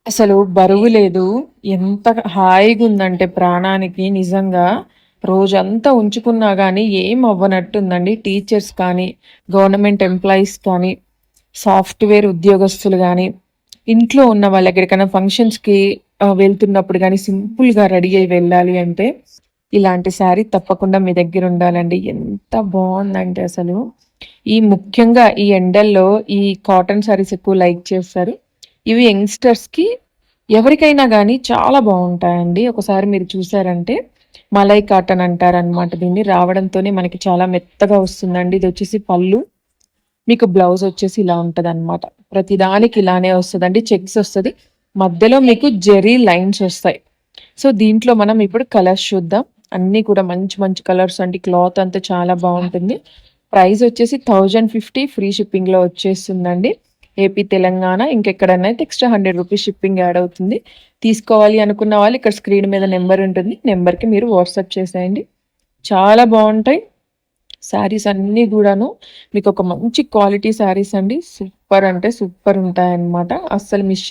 అసలు బరువు లేదు. ఎంత హాయిగుందంటే ప్రాణానికి నిజంగా. రోజంతా ఉంచుకున్నా గానీ ఏం అవ్వనట్టుందండి. టీచర్స్ కానీ, గవర్నమెంట్ ఎంప్లాయీస్ కానీ, సాఫ్ట్‌వేర్ ఉద్యోగస్తులు గానీ, ఇంట్లో ఉన్న వాళ్ళు ఎక్కడికైనా ఫంక్షన్స్‌కి వెళ్తున్నప్పుడు గానీ సింపుల్‌గా రెడీ అయ్యి వెళ్ళాలి అంటే, ఇలాంటి శారీ తప్పకుండా మీ దగ్గరుండాలండి. ఎంత బావుందంటే అసలు. ముఖ్యంగా ఈ ఎండల్లో ఈ కాటన్ శారీస్ ఎక్కువ లైక్ చేస్తారు. ఇవి యంగ్‌స్టర్స్‌కి ఎవరికైనా గానీ చాలా బావుంటాయండి. ఒకసారి మీరు చూసారంటే మలై కాటన్ అంటారనమాట దీన్ని. రావడంతోనే మనకి చాలా మెత్తగా వస్తుందండి. ఇదొచ్చేసి పళ్ళు. మీకు బ్లౌజ్ వచ్చేసి ఇలా ఉంటదనమాట. ప్రతిదానికి ఇలానే వస్తదండి. చెక్స్ వస్తది. మధ్యలో మీకు జెరీ లైన్స్ వస్తాయి. సో, దీంట్లో మనం ఇప్పుడు కలర్స్ చూద్దాం. అన్నీ కూడా మంచి మంచి కలర్స్ అండి. క్లాత్ అంతా చాలా బావుంటుంది. ప్రైస్ వచ్చేసి 1050 ఫ్రీ షిప్పింగ్‌లో వచ్చేస్తుందండి. ఏపీ, తెలంగాణ ఇంకెక్కడన్నా అయితే ఎక్స్‌ట్రా రూ. 100 షిప్పింగ్ యాడ్ అవుతుంది. తీసుకోవాలి అనుకున్న వాళ్ళు ఇక్కడ స్క్రీన్ మీద నెంబర్ ఉంటుంది. నెంబర్‌కి మీరు వాట్సాప్ చేసేయండి. చాలా బావుంటాయి. శారీస్ అన్నీ గూడాను మీకొక మంచి క్వాలిటీ శారీస్ అండి. సూపర్ అంటే సూపర్ ఉంటాయన్నమాట. అస్సలు మిస్